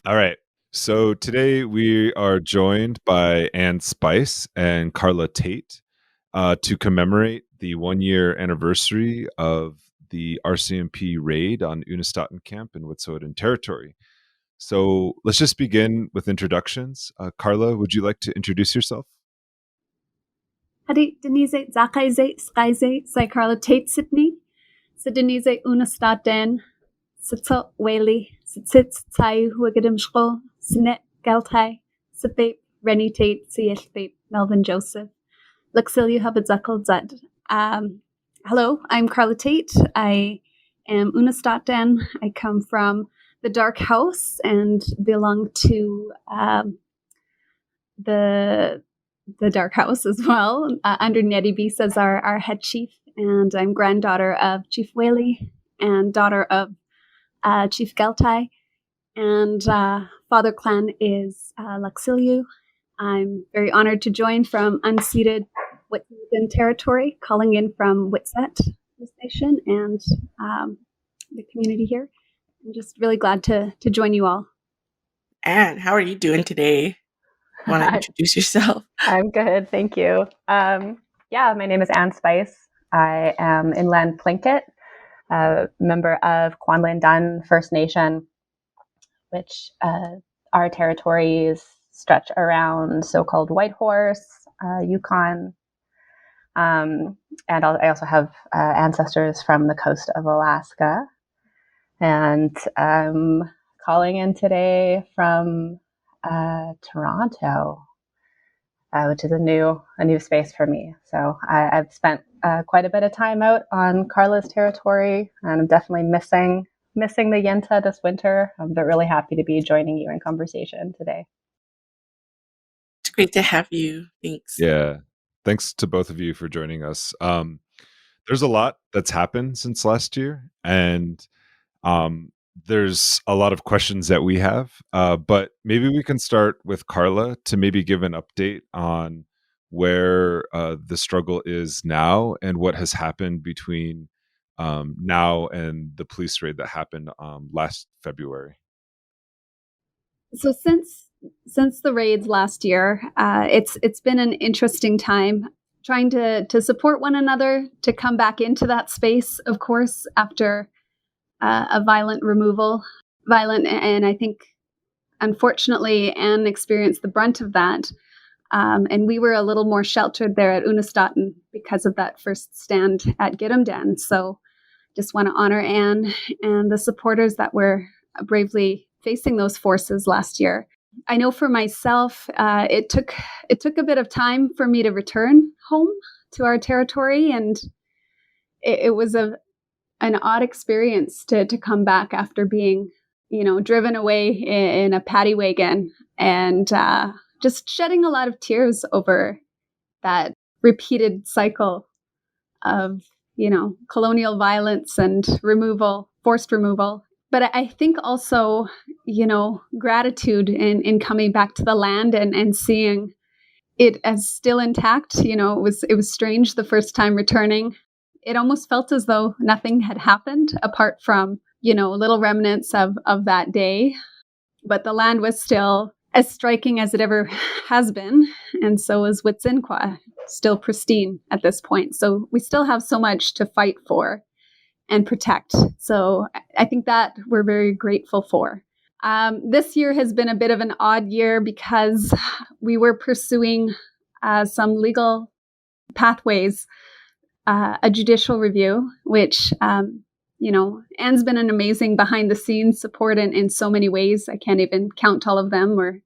All right. So today we are joined by Ann Spice and Karla Tait to commemorate the 1-year anniversary of the RCMP raid on Unist'ot'en Camp in Wet'suwet'en Territory. So let's just begin with introductions. Karla, would you like to introduce yourself? Hadi Denise Zakaize Skyze Sai Karla Tait Sydney. So Denise Unist'ot'en Sitso Whaley Sitsits Tai Huagadim Shko Sinet Galtai Sipate Rennie Tate Sieshpape Melvin Joseph Luxilio Habadzakal Zad. Hello, I'm Karla Tait. I am Unist'ot'en. I come from the Dark House and belong to the Dark House as well, under Nettie Beast as our head chief. And I'm granddaughter of Chief Whaley and daughter of Chief Geltai. And father clan is Luxilio. I'm very honored to join from unceded Wet'suwet'en territory, calling in from Wet'suwet First Nation and the community here. I'm just really glad to join you all. Anne, how are you doing today? Want to introduce yourself? I'm good, thank you. My name is Ann Spice. I am inland Tlingit, a member of Kwanlin Dun First Nation, which our territories stretch around so-called Whitehorse, Yukon, and I also have ancestors from the coast of Alaska. And I'm calling in today from Toronto, which is a new space for me. So I've spent quite a bit of time out on Karla's territory, and I'm definitely missing the Yenta this winter. But really happy to be joining you in conversation today. It's great to have you. Thanks. Yeah. Thanks to both of you for joining us. There's a lot that's happened since last year, and there's a lot of questions that we have, but maybe we can start with Karla to maybe give an update on where the struggle is now and what has happened between now and the police raid that happened last February. So since the raids last year, it's been an interesting time trying to support one another to come back into that space, of course, after a violent removal, and I think, unfortunately, Anne experienced the brunt of that. And we were a little more sheltered there at Unist'ot'en because of that first stand at Gidimdan. So just want to honor Anne and the supporters that were bravely facing those forces last year. I know for myself, it took a bit of time for me to return home to our territory, and it was an odd experience to come back after being, driven away in a paddy wagon and just shedding a lot of tears over that repeated cycle of, colonial violence and forced removal. But I think also, gratitude in coming back to the land and seeing it as still intact. It was strange the first time returning. It almost felt as though nothing had happened apart from, little remnants of that day. But the land was still as striking as it ever has been. And so is Wet'suwet'en, still pristine at this point. So we still have so much to fight for and protect. So I think that we're very grateful for. This year has been a bit of an odd year because we were pursuing some legal pathways, a judicial review, which, Anne's been an amazing behind the scenes support in so many ways. I can't even count all of them or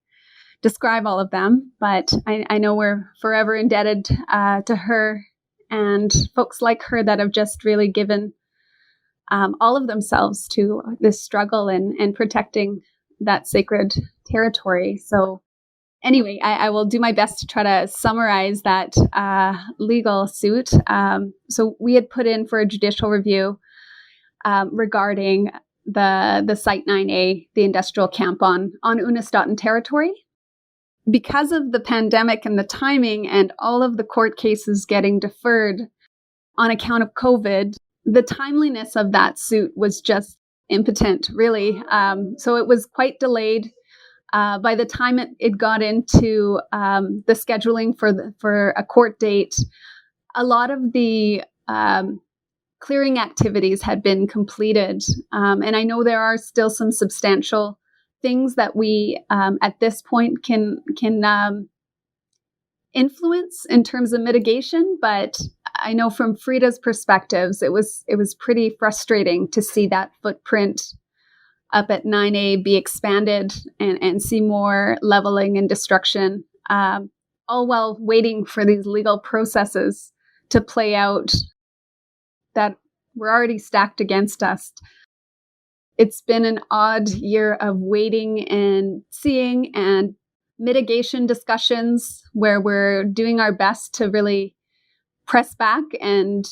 describe all of them, but I know we're forever indebted to her and folks like her that have just really given all of themselves to this struggle and protecting that sacred territory. So anyway, I will do my best to try to summarize that legal suit. So we had put in for a judicial review regarding the Site 9A, the industrial camp on Unist'ot'en territory. Because of the pandemic and the timing and all of the court cases getting deferred on account of COVID, the timeliness of that suit was just impotent, really. So it was quite delayed. By the time it got into the scheduling for a court date, a lot of the clearing activities had been completed. And I know there are still some substantial things that we at this point can influence in terms of mitigation, but I know from Frida's perspectives, it was pretty frustrating to see that footprint up at 9A be expanded and see more leveling and destruction, all while waiting for these legal processes to play out that were already stacked against us. It's been an odd year of waiting and seeing and mitigation discussions where we're doing our best to really press back and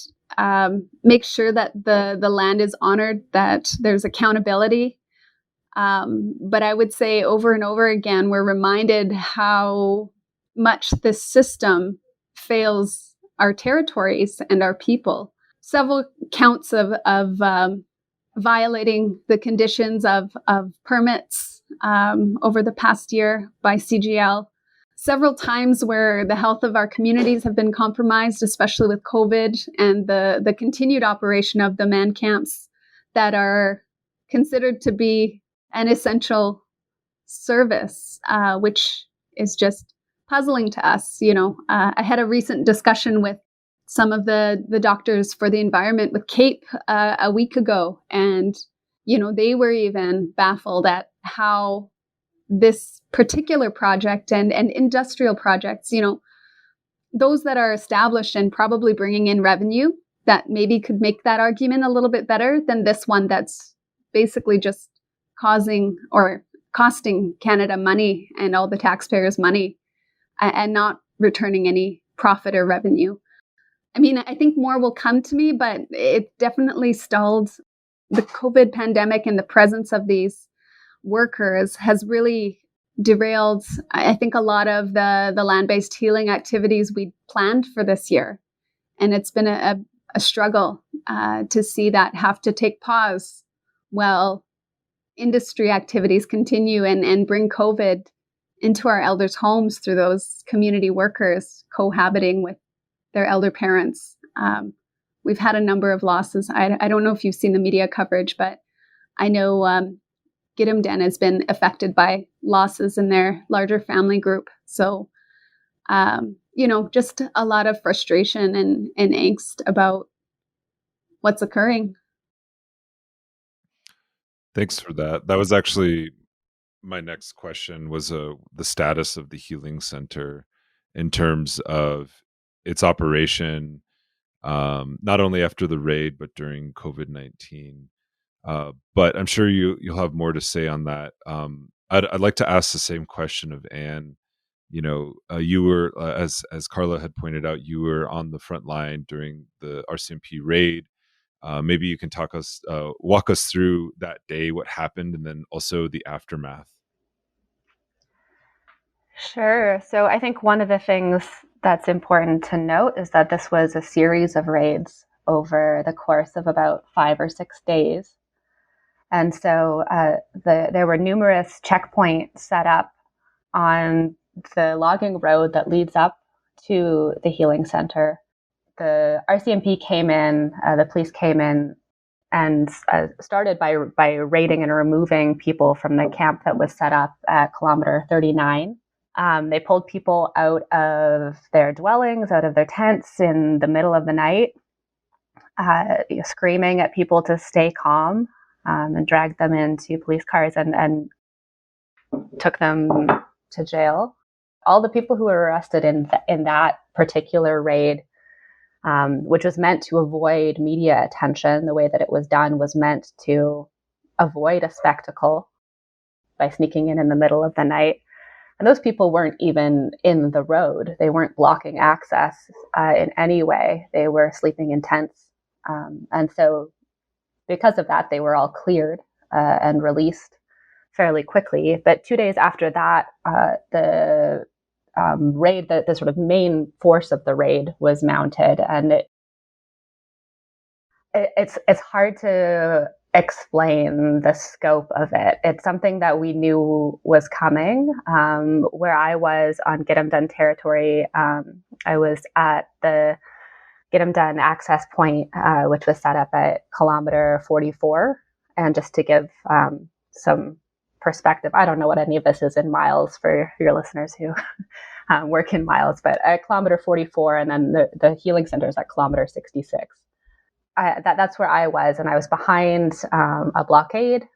make sure that the land is honored, that there's accountability. But I would say over and over again, we're reminded how much this system fails our territories and our people. Several counts of violating the conditions of permits over the past year by CGL. Several times where the health of our communities have been compromised, especially with COVID and the continued operation of the man camps that are considered to be an essential service, which is just puzzling to us. I had a recent discussion with some of the doctors for the environment with CAPE a week ago, and they were even baffled at how this particular project and industrial projects, those that are established and probably bringing in revenue that maybe could make that argument a little bit better than this one that's basically just causing or costing Canada money and all the taxpayers money and not returning any profit or revenue. I mean, I think more will come to me, but it definitely stalled. The COVID pandemic and the presence of these workers has really derailed, I think, a lot of the land-based healing activities we planned for this year. And it's been a struggle to see that have to take pause while industry activities continue and bring COVID into our elders' homes through those community workers cohabiting with their elder parents. We've had a number of losses. I don't know if you've seen the media coverage, but I know Gidimt'en has been affected by losses in their larger family group. So, just a lot of frustration and angst about what's occurring. Thanks for that. That was actually my next question, was the status of the healing center in terms of its operation, not only after the raid, but during COVID-19. But I'm sure you'll have more to say on that. I'd like to ask the same question of Anne. You were, as Karla had pointed out, you were on the front line during the RCMP raid. Maybe you can walk us through that day, what happened, and then also the aftermath. Sure. So I think one of the things that's important to note is that this was a series of raids over the course of about 5 or 6 days. And so there were numerous checkpoints set up on the logging road that leads up to the healing center. The RCMP came in, the police came in and started by raiding and removing people from the camp that was set up at kilometer 39. They pulled people out of their dwellings, out of their tents in the middle of the night, screaming at people to stay calm, and dragged them into police cars and took them to jail. All the people who were arrested in that particular raid, which was meant to avoid media attention, the way that it was done was meant to avoid a spectacle. by sneaking in the middle of the night. And those people weren't even in the road. They weren't blocking access in any way. They were sleeping in tents. And so because of that, they were all cleared and released fairly quickly. But 2 days after that, the raid, the sort of main force of the raid was mounted. And it's hard to explain the scope of it. It's something that we knew was coming. Where I was on Unist'ot'en Dun territory, I was at the Unist'ot'en Dun access point, which was set up at kilometer 44. And just to give some perspective, I don't know what any of this is in miles for your listeners who work in miles, but at kilometer 44, and then the healing center is at kilometer 66. That's where I was, and I was behind a blockade,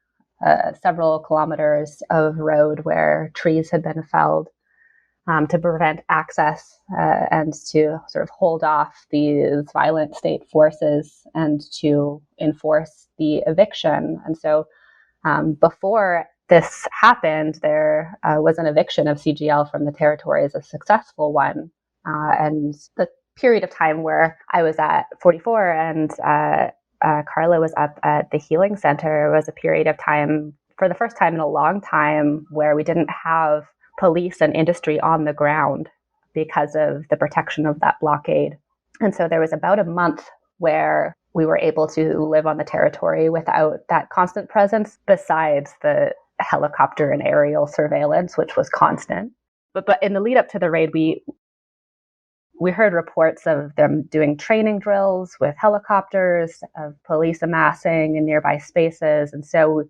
several kilometers of road where trees had been felled to prevent access and to sort of hold off these violent state forces and to enforce the eviction. And so before this happened, there was an eviction of CGL from the territory as a successful one. And the period of time where I was at 44 and Karla was up at the healing center was a period of time, for the first time in a long time, where we didn't have police and industry on the ground because of the protection of that blockade. And so there was about a month where we were able to live on the territory without that constant presence, besides the helicopter and aerial surveillance, which was constant. But in the lead up to the raid, we heard reports of them doing training drills with helicopters, of police amassing in nearby spaces. And so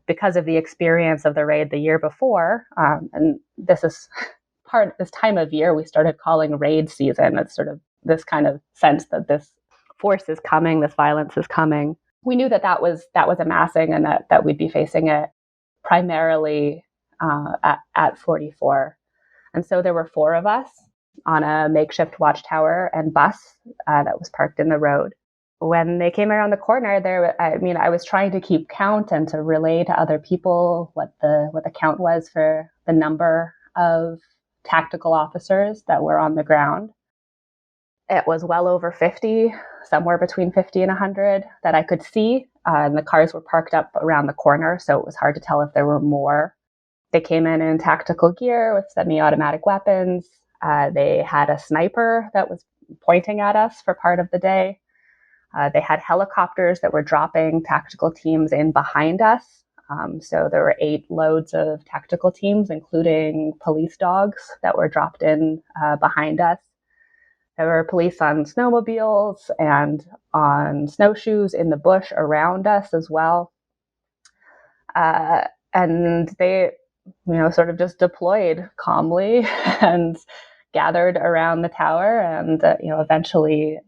because of the experience of the raid the year before, and this is this time of year we started calling raid season. It's sort of this kind of sense that this force is coming, this violence is coming. We knew that was amassing, and that we'd be facing it primarily at 44. And so there were 4 of us on a makeshift watchtower and bus that was parked in the road. When they came around the corner, I was trying to keep count and to relay to other people what the count was for the number of tactical officers that were on the ground. It was well over 50, somewhere between 50 and 100 that I could see. And the cars were parked up around the corner, so it was hard to tell if there were more. They came in tactical gear with semi-automatic weapons. They had a sniper that was pointing at us for part of the day. They had helicopters that were dropping tactical teams in behind us. So there were 8 loads of tactical teams, including police dogs that were dropped in behind us. There were police on snowmobiles and on snowshoes in the bush around us as well. And they, sort of just deployed calmly and gathered around the tower. And, eventually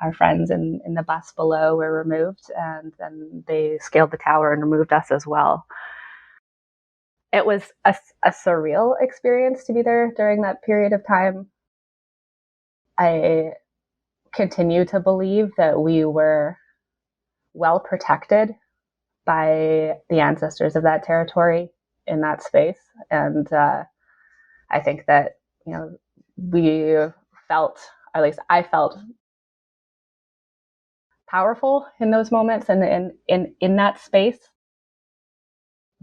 our friends in the bus below were removed, and then they scaled the tower and removed us as well. It was a surreal experience to be there during that period of time. I continue to believe that we were well protected by the ancestors of that territory in that space. And I think that, we felt, at least I felt, powerful in those moments and in that space.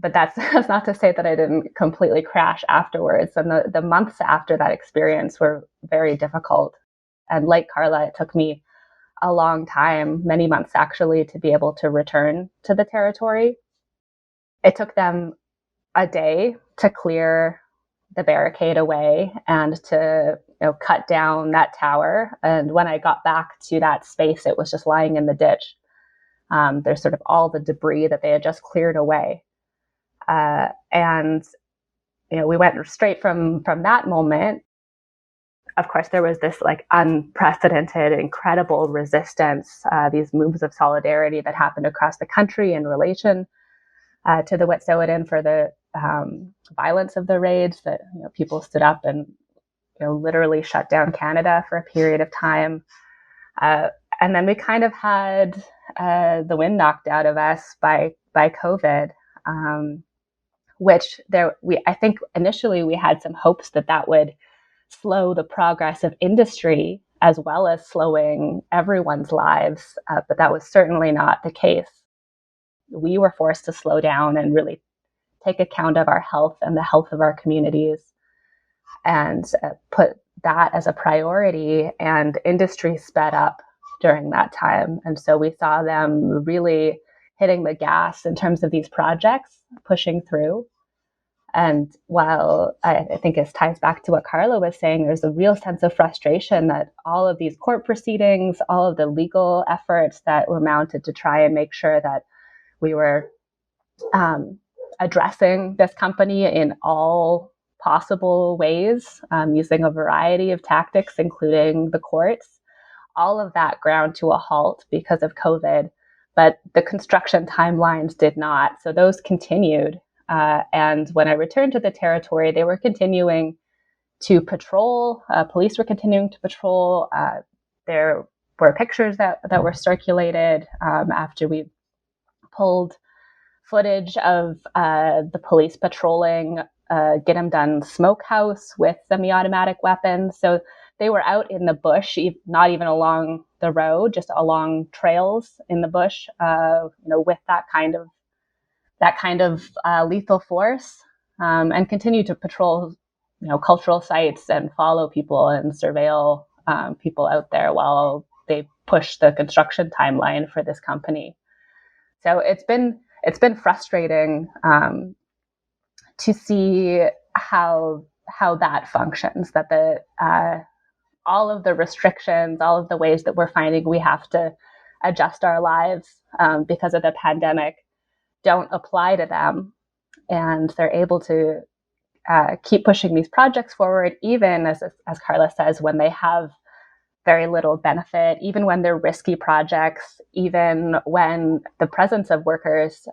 But that's not to say that I didn't completely crash afterwards. And the months after that experience were very difficult. And like Karla, it took me a long time, many months actually, to be able to return to the territory. It took them a day to clear the barricade away and to cut down that tower. And when I got back to that space, it was just lying in the ditch. There's sort of all the debris that they had just cleared away. And we went straight from that moment. Of course, there was this unprecedented, incredible resistance, these moves of solidarity that happened across the country in relation to the Wet'suwet'en for the violence of the raids. That people stood up and literally shut down Canada for a period of time, and then we kind of had the wind knocked out of us by COVID. which I think initially we had some hopes that would slow the progress of industry as well as slowing everyone's lives, but that was certainly not the case. We were forced to slow down and really take account of our health and the health of our communities and put that as a priority, and industry sped up during that time. And so we saw them really hitting the gas in terms of these projects, pushing through. And while I think this ties back to what Karla was saying, there's a real sense of frustration that all of these court proceedings, all of the legal efforts that were mounted to try and make sure that we were addressing this company in all possible ways, using a variety of tactics, including the courts, all of that ground to a halt because of COVID. But the construction timelines did not. So those continued. And when I returned to the territory, they were continuing to patrol. Police were continuing to patrol. There were pictures that were circulated after we pulled footage of the police patrolling Get 'em Done smokehouse with semi-automatic weapons. So they were out in the bush, not even along the road, just along trails in the bush, with that kind of lethal force, and continue to patrol, cultural sites and follow people and surveil people out there while they push the construction timeline for this company. So it's been frustrating to see how that functions. That all of the restrictions, all of the ways that we're finding we have to adjust our lives because of the pandemic don't apply to them, and they're able to keep pushing these projects forward, even as Karla says, when they have very little benefit, even when they're risky projects, even when the presence of workers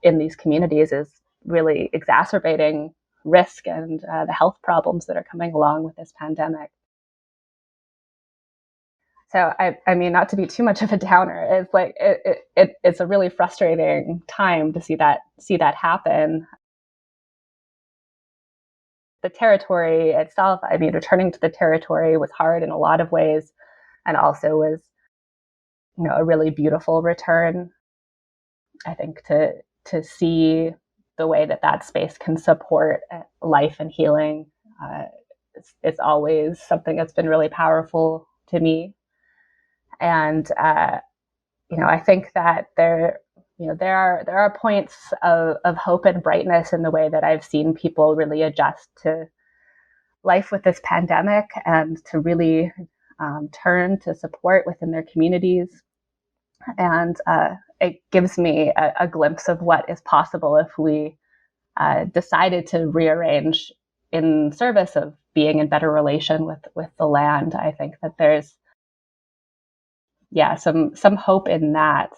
in these communities is really exacerbating risk and the health problems that are coming along with this pandemic. So I mean, not to be too much of a downer, it's like it's a really frustrating time to see that happen. The territory itself, I mean, returning to the territory was hard in a lot of ways, and also was, a really beautiful return. I think to see the way that space can support life and healing, it's always something that's been really powerful to me. And I think that there are points of hope and brightness in the way that I've seen people really adjust to life with this pandemic and to really turn to support within their communities. And it gives me a glimpse of what is possible if we decided to rearrange in service of being in better relation with the land. I think that there's some hope in that.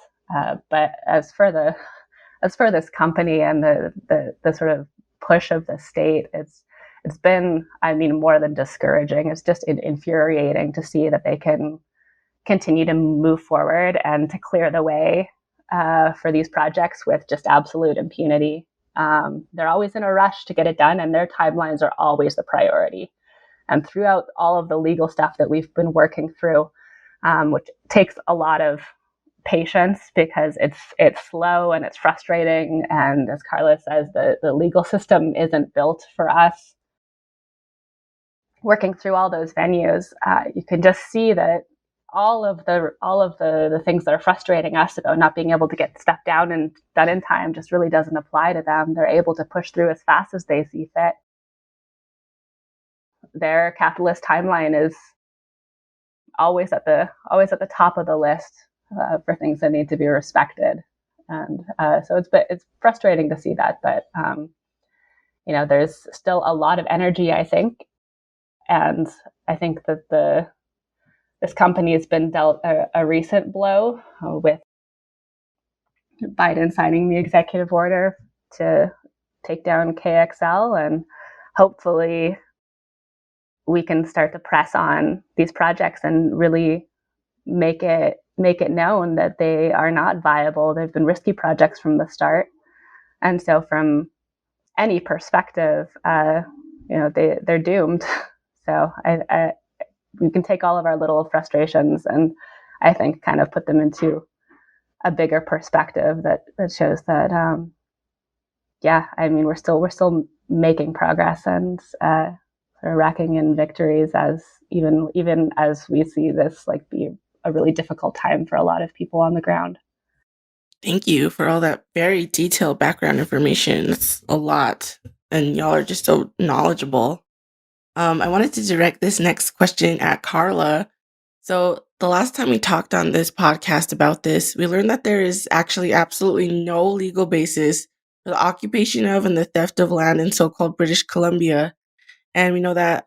But as for this company and the sort of push of the state, it's been, I mean, more than discouraging. It's just infuriating to see that they can continue to move forward and to clear the way for these projects with just absolute impunity. They're always in a rush to get it done, and their timelines are always the priority. And throughout all of the legal stuff that we've been working through, which takes a lot of patience because it's slow and it's frustrating. And as Karla says, the legal system isn't built for us. Working through all those venues, you can just see that all of the things that are frustrating us about not being able to get stuff down and done in time just really doesn't apply to them. They're able to push through as fast as they see fit. Their capitalist timeline is always at the top of the list for things that need to be respected, and so it's frustrating to see that. But there's still a lot of energy, I think, and I think that this company has been dealt a recent blow with Biden signing the executive order to take down KXL, and hopefully we can start to press on these projects and really make it known that they are not viable. They've been risky projects from the start. And so from any perspective, they're doomed. So we can take all of our little frustrations and I think kind of put them into a bigger perspective that shows that, we're still making progress and sort of racking in victories as even as we see this like be a really difficult time for a lot of people on the ground. Thank you for all that very detailed background information. It's a lot, and y'all are just so knowledgeable. I wanted to direct this next question at Karla. So the last time we talked on this podcast about this, we learned that there is actually absolutely no legal basis for the occupation of and the theft of land in so-called British Columbia. And we know that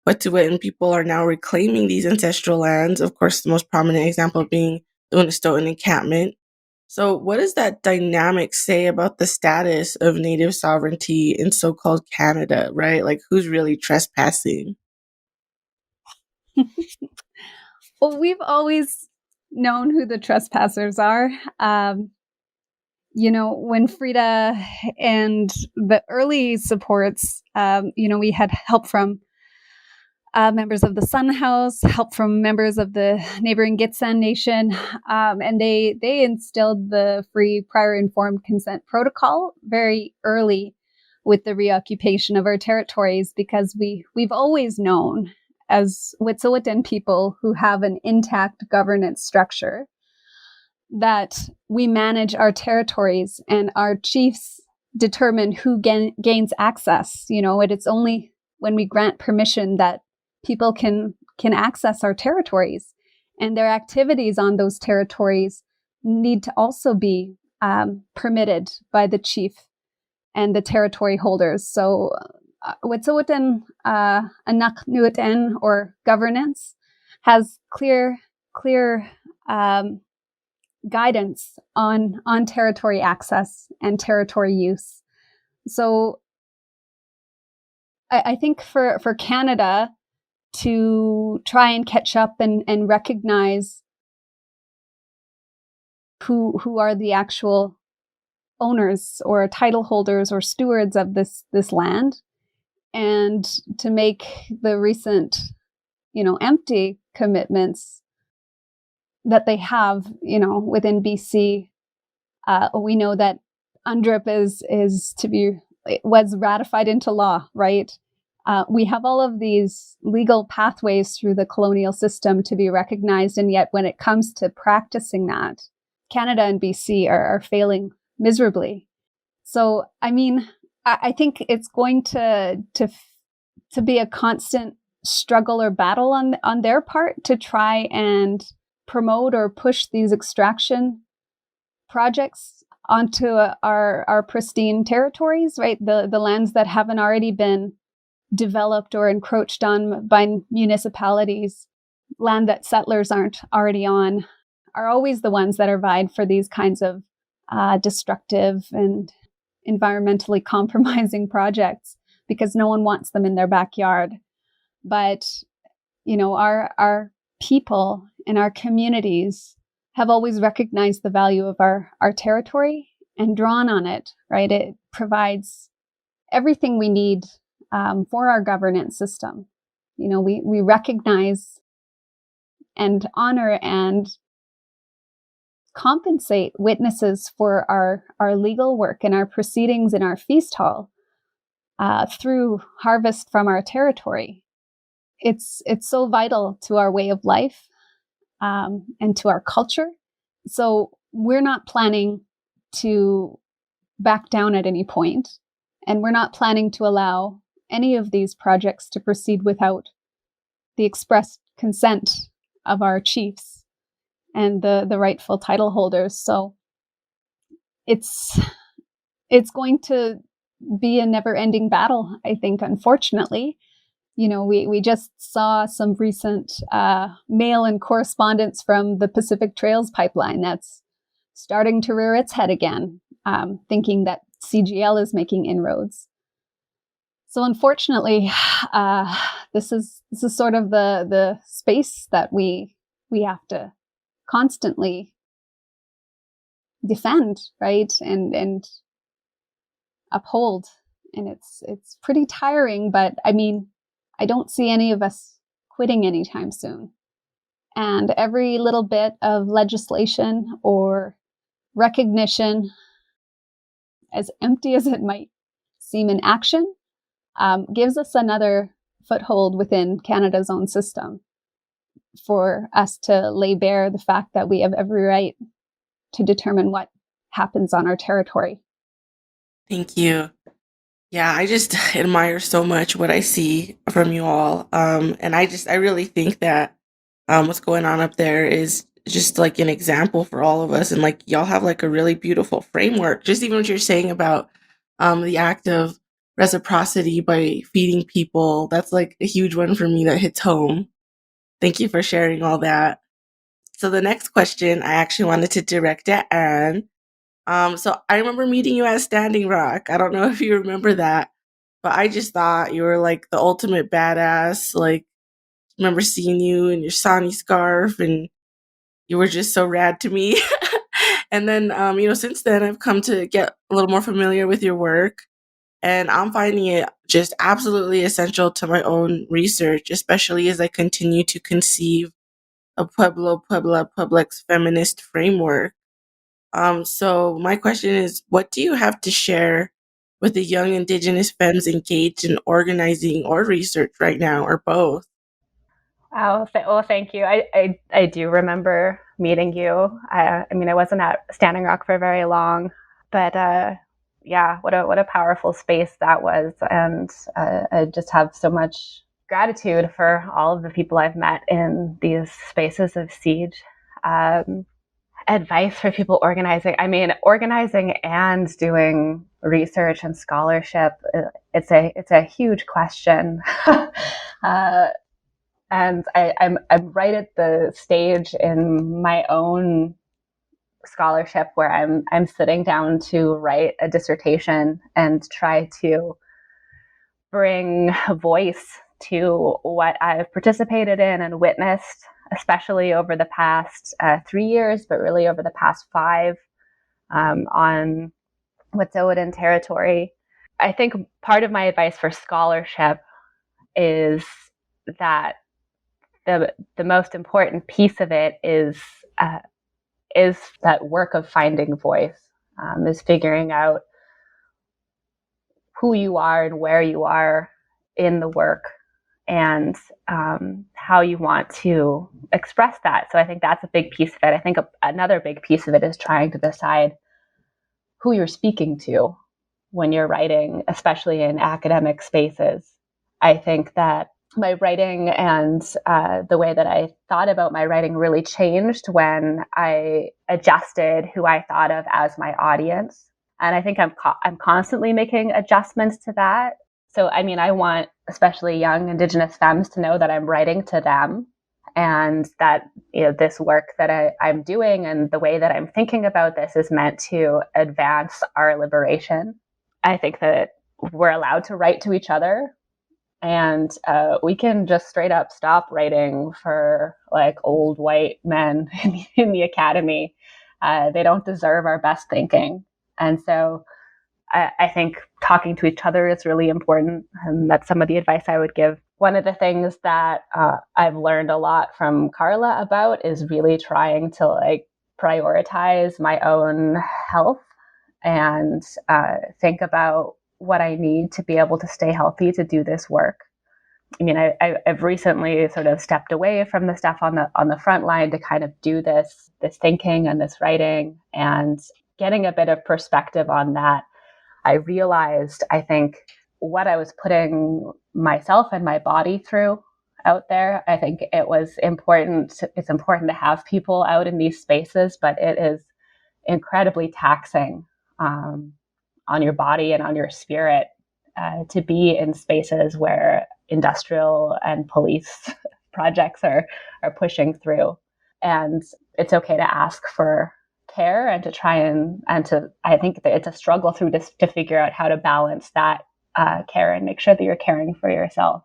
Wet'suwet'en people are now reclaiming these ancestral lands, of course, the most prominent example being the Unist'ot'en encampment. So what does that dynamic say about the status of Native sovereignty in so-called Canada, right? Like, who's really trespassing? Well, we've always known who the trespassers are. When Frida and the early supports, we had help from members of the Sun House, help from members of the neighboring Gitxsan Nation, and they instilled the free prior informed consent protocol very early with the reoccupation of our territories, because we've always known as Wet'suwet'en people who have an intact governance structure that we manage our territories and our chiefs determine who gains access. It's only when we grant permission that people can access our territories, and their activities on those territories need to also be permitted by the chief and the territory holders. So Wet'suwet'en Unist'ot'en, or governance, has clear guidance on territory access and territory use. So I think for Canada to try and catch up and recognize who are the actual owners or title holders or stewards of this land, and to make the recent, empty commitments that they have, within BC. We know that UNDRIP was ratified into law, right? We have all of these legal pathways through the colonial system to be recognized, and yet when it comes to practicing that, Canada and BC are failing miserably. So, I think it's going to be a constant struggle or battle on their part to try and promote or push these extraction projects onto our pristine territories, right? The lands that haven't already been developed or encroached on by municipalities, land that settlers aren't already on, are always the ones that are vied for these kinds of destructive and environmentally compromising projects, because no one wants them in their backyard. But, our people and our communities have always recognized the value of our territory and drawn on it, right? It provides everything we need for our governance system. We recognize and honor and compensate witnesses for our legal work and our proceedings in our feast hall through harvest from our territory. It's so vital to our way of life and to our culture. So we're not planning to back down at any point, and we're not planning to allow any of these projects to proceed without the express consent of our chiefs and the rightful title holders. So it's going to be a never-ending battle, I think, unfortunately. We just saw some recent mail and correspondence from the Pacific Trails pipeline that's starting to rear its head again, thinking that CGL is making inroads. So unfortunately, this is sort of the space that we have to constantly defend, right, and uphold. and it's pretty tiring, but I mean, I don't see any of us quitting anytime soon. And every little bit of legislation or recognition, as empty as it might seem in action, gives us another foothold within Canada's own system for us to lay bare the fact that we have every right to determine what happens on our territory. Thank you. Yeah, I just admire so much what I see from you all. And I really think that what's going on up there is just like an example for all of us. And like y'all have like a really beautiful framework. Just even what you're saying about the act of reciprocity by feeding people. That's like a huge one for me that hits home. Thank you for sharing all that. So the next question I actually wanted to direct at Anne. So I remember meeting you at Standing Rock. I don't know if you remember that, but I just thought you were like the ultimate badass. Like, remember seeing you in your Sani scarf, and you were just so rad to me. And then, since then I've come to get a little more familiar with your work, and I'm finding it just absolutely essential to my own research, especially as I continue to conceive a Puebla Public's feminist framework. So my question is, what do you have to share with the young Indigenous femmes engaged in organizing or research right now, or both? Well, thank you. I do remember meeting you. I mean, I wasn't at Standing Rock for very long, but yeah, what a powerful space that was, and I just have so much gratitude for all of the people I've met in these spaces of siege. Advice for people organizing. I mean, organizing and doing research and scholarship. It's a huge question. And I'm right at the stage in my own scholarship where I'm sitting down to write a dissertation and try to bring voice to what I've participated in and witnessed, especially over the past 3 years, but really over the past 5 on Wet'suwet'en territory. I think part of my advice for scholarship is that the most important piece of it is that work of finding voice, is figuring out who you are and where you are in the work, and how you want to express that. So I think that's a big piece of it. I think another big piece of it is trying to decide who you're speaking to when you're writing, especially in academic spaces. I think that my writing and the way that I thought about my writing really changed when I adjusted who I thought of as my audience. And I think I'm constantly making adjustments to that. So, I mean, I want especially young Indigenous femmes to know that I'm writing to them, and that, this work that I'm doing and the way that I'm thinking about this is meant to advance our liberation. I think that we're allowed to write to each other, and we can just straight up stop writing for like old white men in the academy. They don't deserve our best thinking. And so I think talking to each other is really important, and that's some of the advice I would give. One of the things that I've learned a lot from Karla about is really trying to like prioritize my own health and think about what I need to be able to stay healthy to do this work. I mean, I've recently sort of stepped away from the stuff on the front line to kind of do this thinking and this writing, and getting a bit of perspective on that. I realized, I think, what I was putting myself and my body through out there. I think it was important. It's important to have people out in these spaces, but it is incredibly taxing on your body and on your spirit to be in spaces where industrial and police projects are pushing through. And it's okay to ask for care and to try and to, I think that it's a struggle through this to figure out how to balance that care and make sure that you're caring for yourself,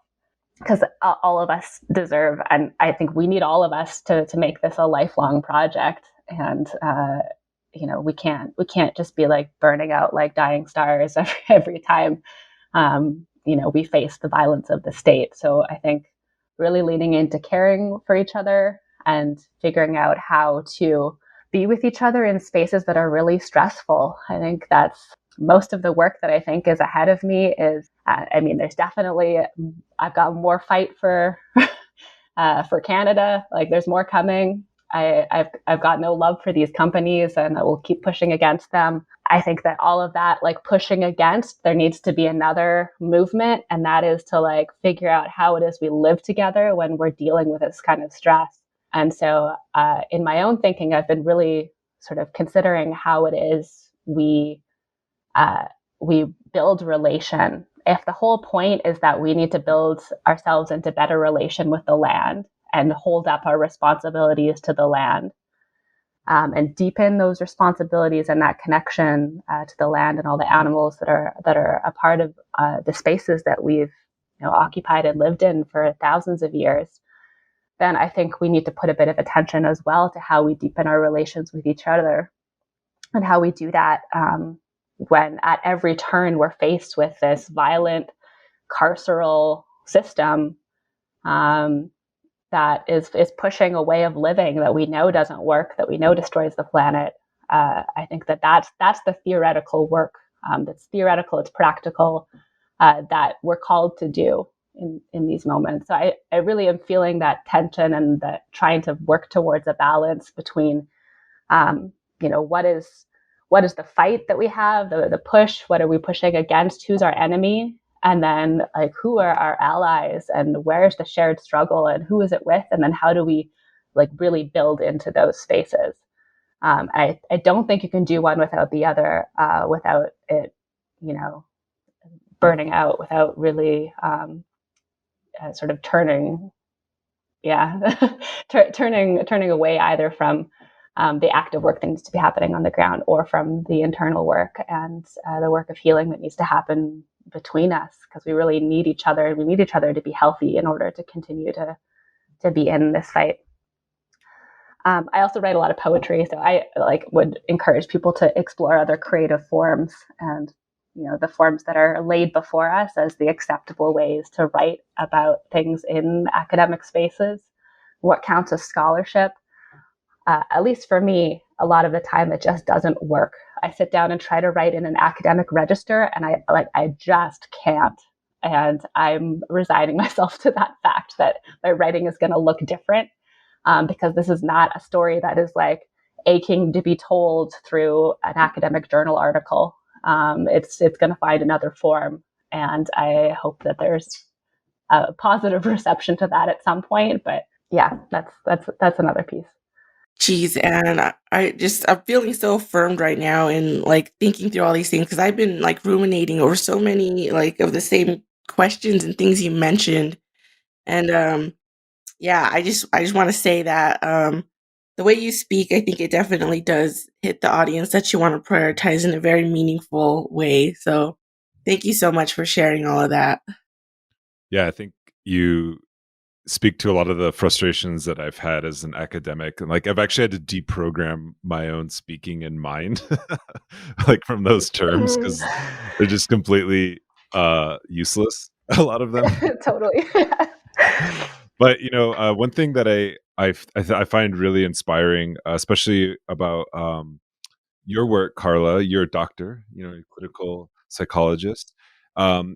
because all of us deserve, and I think we need all of us to make this a lifelong project. And we can't just be like burning out like dying stars every time we face the violence of the state. So I think really leaning into caring for each other and figuring out how to be with each other in spaces that are really stressful. I think that's most of the work that I think is ahead of me is, there's definitely, I've got more fight for Canada. Like there's more coming. I've got no love for these companies and I will keep pushing against them. I think that all of that, like pushing against, there needs to be another movement. And that is to like figure out how it is we live together when we're dealing with this kind of stress. And so in my own thinking, I've been really sort of considering how it is we build relation. If the whole point is that we need to build ourselves into better relation with the land and hold up our responsibilities to the land, and deepen those responsibilities and that connection to the land and all the animals that are a part of the spaces that we've occupied and lived in for thousands of years, then I think we need to put a bit of attention as well to how we deepen our relations with each other and how we do that when at every turn we're faced with this violent carceral system that is pushing a way of living that we know doesn't work, that we know destroys the planet. I think that's the theoretical work. That's theoretical, it's practical, that we're called to do in these moments. So I really am feeling that tension and that trying to work towards a balance between, what is the fight that we have, the push, what are we pushing against, who's our enemy, and then like who are our allies and where's the shared struggle and who is it with, and then how do we like really build into those spaces. I don't think you can do one without the other, without it, burning out, without really sort of turning away either from the active work that needs to be happening on the ground or from the internal work and the work of healing that needs to happen between us, because we really need each other. We need each other to be healthy in order to continue to be in this fight. I also write a lot of poetry, so I would encourage people to explore other creative forms and the forms that are laid before us as the acceptable ways to write about things in academic spaces. What counts as scholarship? At least for me, a lot of the time it just doesn't work. I sit down and try to write in an academic register and I just can't. And I'm resigning myself to that fact that my writing is going to look different, because this is not a story that is like aching to be told through an academic journal article. It's going to find another form. And I hope that there's a positive reception to that at some point. But yeah, that's another piece. Geez, and I'm feeling so affirmed right now and like thinking through all these things because I've been like ruminating over so many like of the same questions and things you mentioned. And I just want to say that the way you speak, I think it definitely does hit the audience that you want to prioritize in a very meaningful way. So thank you so much for sharing all of that. Yeah, I think you speak to a lot of the frustrations that I've had as an academic. And like I've actually had to deprogram my own speaking in mind, like from those terms, because they're just completely useless, a lot of them. Totally. But one thing that I find really inspiring, especially about your work, Karla, you're a doctor, a clinical psychologist,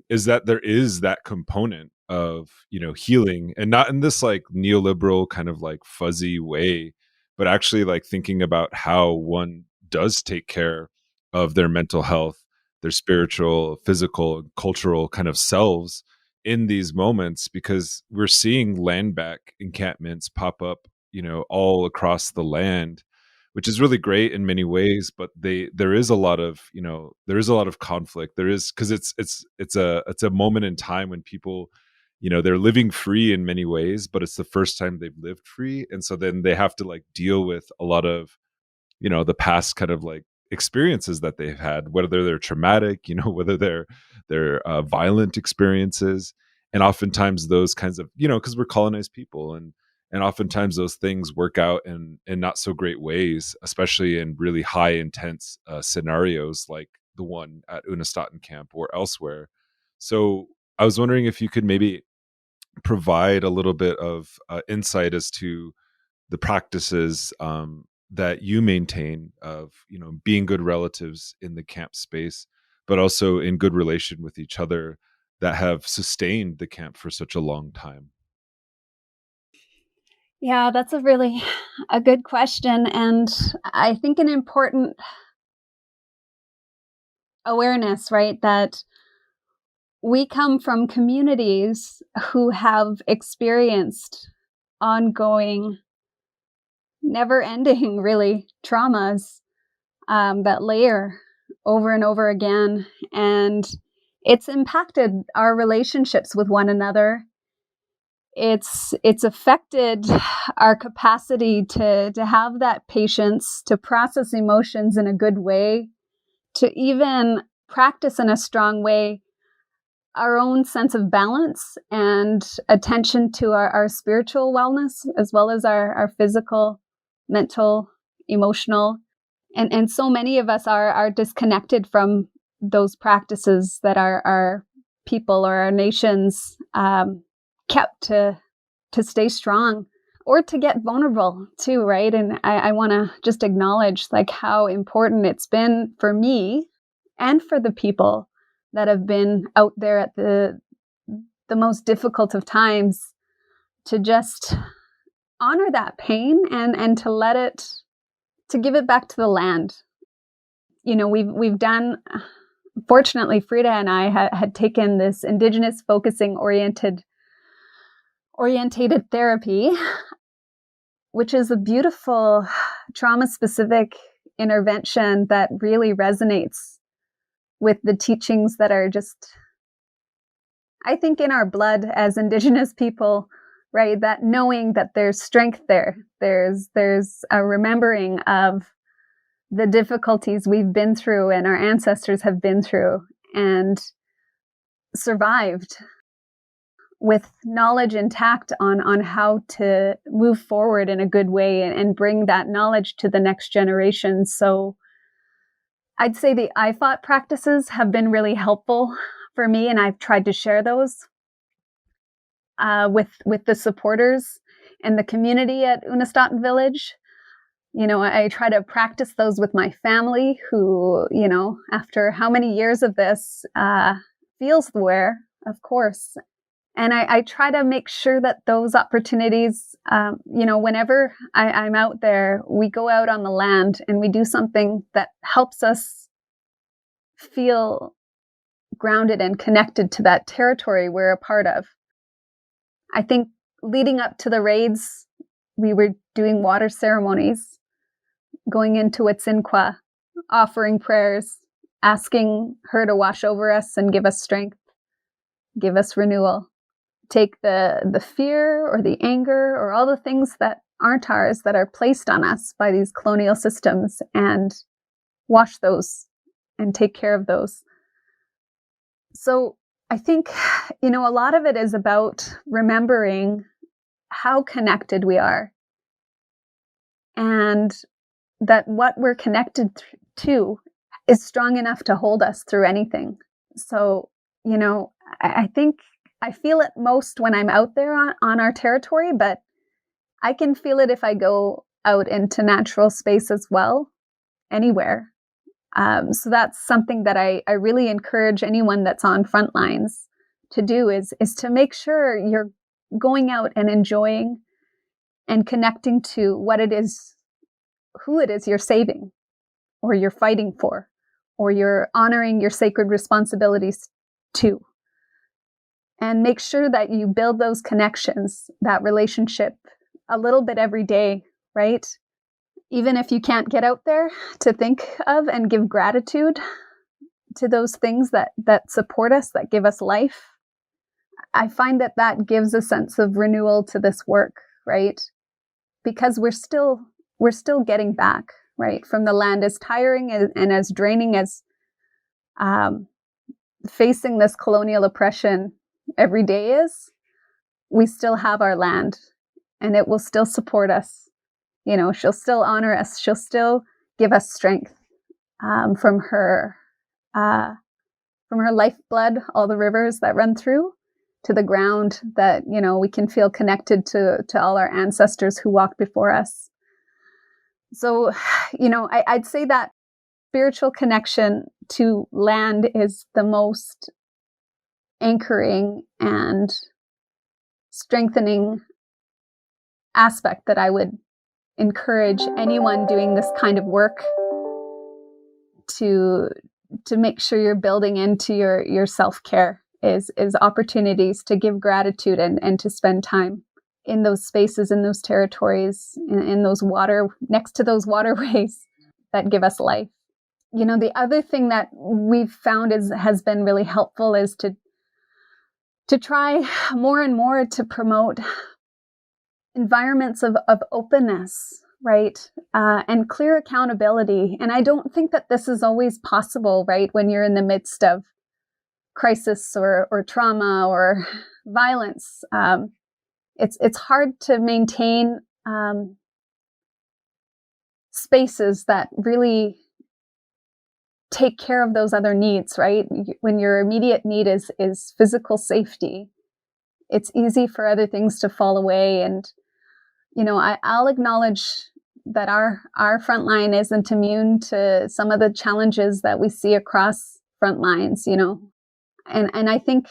is that there is that component of healing, and not in this like neoliberal kind of like fuzzy way, but actually like thinking about how one does take care of their mental health, their spiritual, physical, cultural kind of selves in these moments, because we're seeing land back encampments pop up all across the land, which is really great in many ways, but there is a lot of conflict. There is, because it's a moment in time when people they're living free in many ways, but it's the first time they've lived free, and so then they have to like deal with a lot of the past kind of like experiences that they've had, whether they're traumatic, whether they're violent experiences. And oftentimes those kinds of because we're colonized people, and oftentimes those things work out in not so great ways, especially in really high intense scenarios like the one at Unist'ot'en Camp or elsewhere. So I was wondering if you could maybe provide a little bit of insight as to the practices that you maintain of, being good relatives in the camp space, but also in good relation with each other that have sustained the camp for such a long time. Yeah, that's a good question, and I think an important awareness, right, that we come from communities who have experienced ongoing, never-ending, really, traumas that layer over and over again, and it's impacted our relationships with one another. It's affected our capacity to have that patience, to process emotions in a good way, to even practice in a strong way our own sense of balance and attention to our spiritual wellness, as well as our physical, mental, emotional. And so many of us are disconnected from those practices that our people or our nations kept to stay strong or to get vulnerable too, right? And I want to just acknowledge like how important it's been for me and for the people that have been out there at the most difficult of times to just honor that pain and to let it, to give it back to the land. We've done, fortunately, Frida and I had taken this Indigenous focusing orientated therapy, which is a beautiful trauma-specific intervention that really resonates with the teachings that are just, I think, in our blood as Indigenous people, right? That knowing that there's strength there, there's a remembering of the difficulties we've been through and our ancestors have been through and survived with knowledge intact on how to move forward in a good way and bring that knowledge to the next generation. So I'd say the IFOT practices have been really helpful for me, and I've tried to share those with the supporters and the community at Unist'ot'en Village. I try to practice those with my family who, after how many years of this, feels the wear, of course. And I try to make sure that those opportunities, whenever I'm out there, we go out on the land and we do something that helps us feel grounded and connected to that territory we're a part of. I think leading up to the raids, we were doing water ceremonies, going into Wet'suwet'en, offering prayers, asking her to wash over us and give us strength, give us renewal. Take the fear or the anger or all the things that aren't ours that are placed on us by these colonial systems and wash those and take care of those. So I think, a lot of it is about remembering how connected we are and that what we're connected to is strong enough to hold us through anything. So, I think I feel it most when I'm out there on our territory, but I can feel it if I go out into natural space as well, anywhere. So that's something that I really encourage anyone that's on front lines to do is to make sure you're going out and enjoying and connecting to what it is, who it is you're saving or you're fighting for, or you're honoring your sacred responsibilities to. And make sure that you build those connections, that relationship a little bit every day, right? Even if you can't get out there, to think of and give gratitude to those things that support us, that give us life. I find that gives a sense of renewal to this work, right? Because we're still getting back, right, from the land. As tiring and as draining as facing this colonial oppression every day is, we still have our land and it will still support us. She'll still honor us. She'll still give us strength from her her lifeblood, all the rivers that run through, to the ground that, we can feel connected to all our ancestors who walked before us. So, I'd say that spiritual connection to land is the most anchoring and strengthening aspect that I would encourage anyone doing this kind of work to make sure you're building into your self-care is opportunities to give gratitude and to spend time in those spaces, in those territories, in those next to those waterways that give us life. The other thing that we've found has been really helpful is to try more and more to promote environments of openness, right? And clear accountability. And I don't think that this is always possible, right? When you're in the midst of crisis or trauma or violence. It's hard to maintain spaces that really take care of those other needs, right? When your immediate need is physical safety, it's easy for other things to fall away. And, I'll acknowledge that our front line isn't immune to some of the challenges that we see across front lines, And I think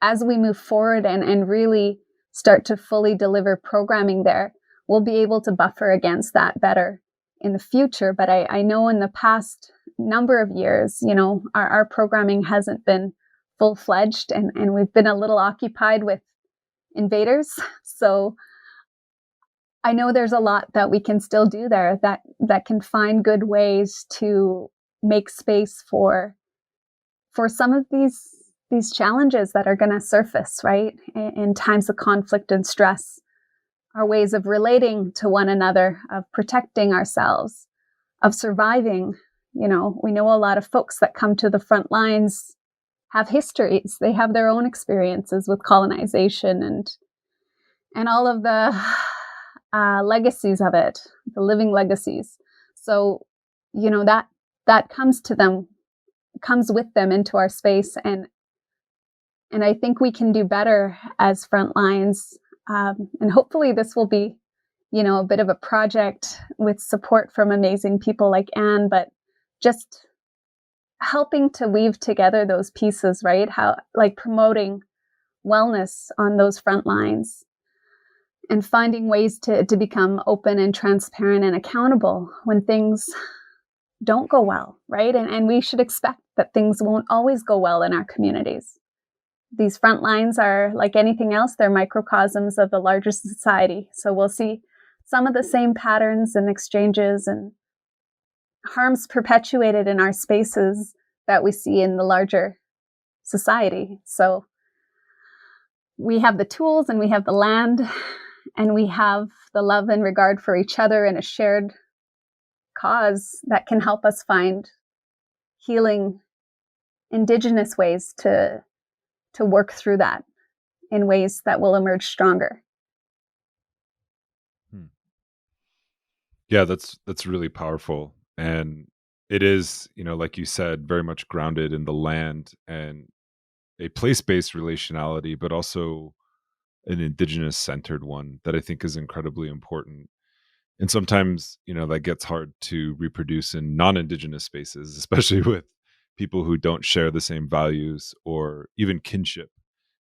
as we move forward and really start to fully deliver programming there, we'll be able to buffer against that better in the future. But I know in the past number of years, our programming hasn't been full-fledged and we've been a little occupied with invaders. So I know there's a lot that we can still do there that can find good ways to make space for some of these challenges that are going to surface, right? In times of conflict and stress, our ways of relating to one another, of protecting ourselves, of surviving. We know a lot of folks that come to the front lines have histories. They have their own experiences with colonization and all of the legacies of it, the living legacies. So, that comes to them, comes with them into our space. And I think we can do better as front lines. And hopefully this will be, a bit of a project with support from amazing people like Anne, but just helping to weave together those pieces, right? Promoting wellness on those front lines and finding ways to become open and transparent and accountable when things don't go well, right? And we should expect that things won't always go well in our communities. These front lines are, like anything else, they're microcosms of the larger society. So we'll see some of the same patterns and exchanges and harms perpetuated in our spaces that we see in the larger society. So we have the tools and we have the land and we have the love and regard for each other and a shared cause that can help us find healing Indigenous ways to work through that in ways that will emerge stronger. Yeah, that's really powerful. And it is, like you said, very much grounded in the land and a place-based relationality, but also an Indigenous centered one that I think is incredibly important. And sometimes, that gets hard to reproduce in non-Indigenous spaces, especially with people who don't share the same values or even kinship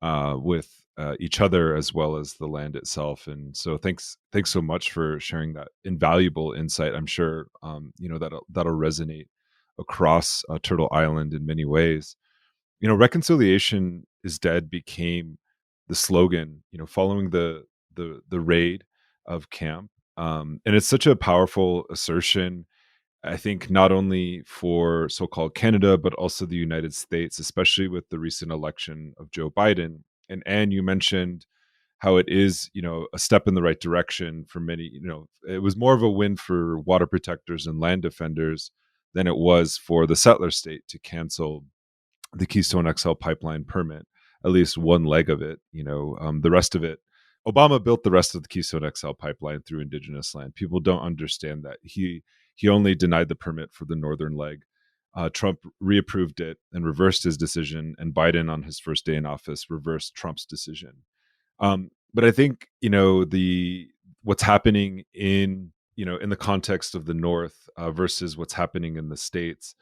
with each other as well as the land itself. And so thanks so much for sharing that invaluable insight. I'm sure that'll resonate across Turtle Island in many ways. Reconciliation is dead became the slogan, following the raid of camp. And it's such a powerful assertion, I think, not only for so-called Canada, but also the United States, especially with the recent election of Joe Biden. And Anne, you mentioned how it is, a step in the right direction for many. It was more of a win for water protectors and land defenders than it was for the settler state to cancel the Keystone XL pipeline permit, at least one leg of it. The rest of it, Obama built the rest of the Keystone XL pipeline through Indigenous land. People don't understand that he only denied the permit for the northern leg. Trump reapproved it and reversed his decision, and Biden on his first day in office reversed Trump's decision. But I think, what's happening in the context of the North versus what's happening in the States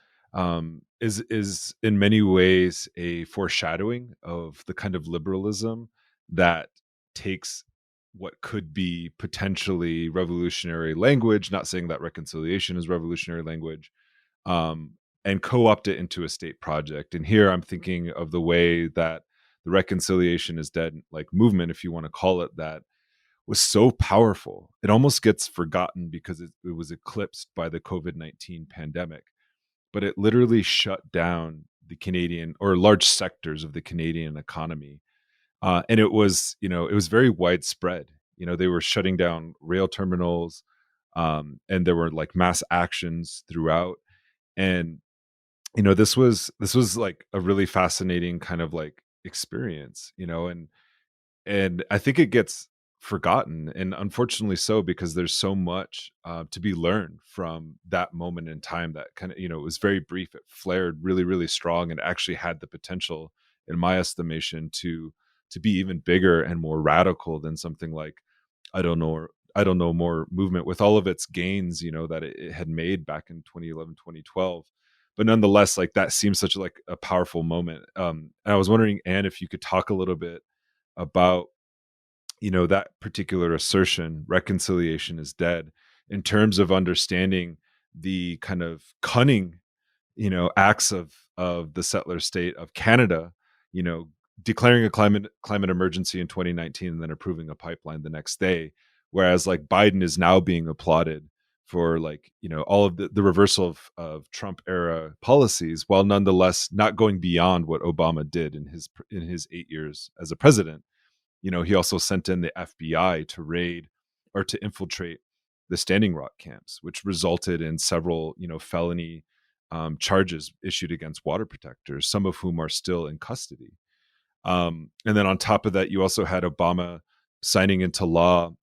is in many ways a foreshadowing of the kind of liberalism that takes what could be potentially revolutionary language, not saying that reconciliation is revolutionary language, um, and co-opt it into a state project. And here I'm thinking of the way that the Reconciliation is Dead movement, if you want to call it that, was so powerful. It almost gets forgotten because it was eclipsed by the COVID-19 pandemic, but it literally shut down the Canadian or large sectors of the Canadian economy. And it was very widespread. They were shutting down rail terminals, and there were mass actions throughout. And this was like a really fascinating kind of experience, and I think it gets forgotten, and unfortunately so, because there's so much to be learned from that moment in time. That kind of, it was very brief. It flared really, really strong, and actually had the potential, in my estimation, to be even bigger and more radical than something like I don't know more movement, with all of its gains, that it had made back in 2011, 2012. But nonetheless, that seems such a powerful moment. And I was wondering, Anne, if you could talk a little bit about that particular assertion, reconciliation is dead, in terms of understanding the kind of cunning acts of the settler state of Canada, you know declaring a climate emergency in 2019 and then approving a pipeline the next day, whereas Biden is now being applauded for all of the reversal of Trump era policies, while nonetheless not going beyond what Obama did in his 8 years as a president. He also sent in the FBI to raid or to infiltrate the Standing Rock camps, which resulted in several, felony charges issued against water protectors, some of whom are still in custody. And then on top of that, you also had Obama signing into law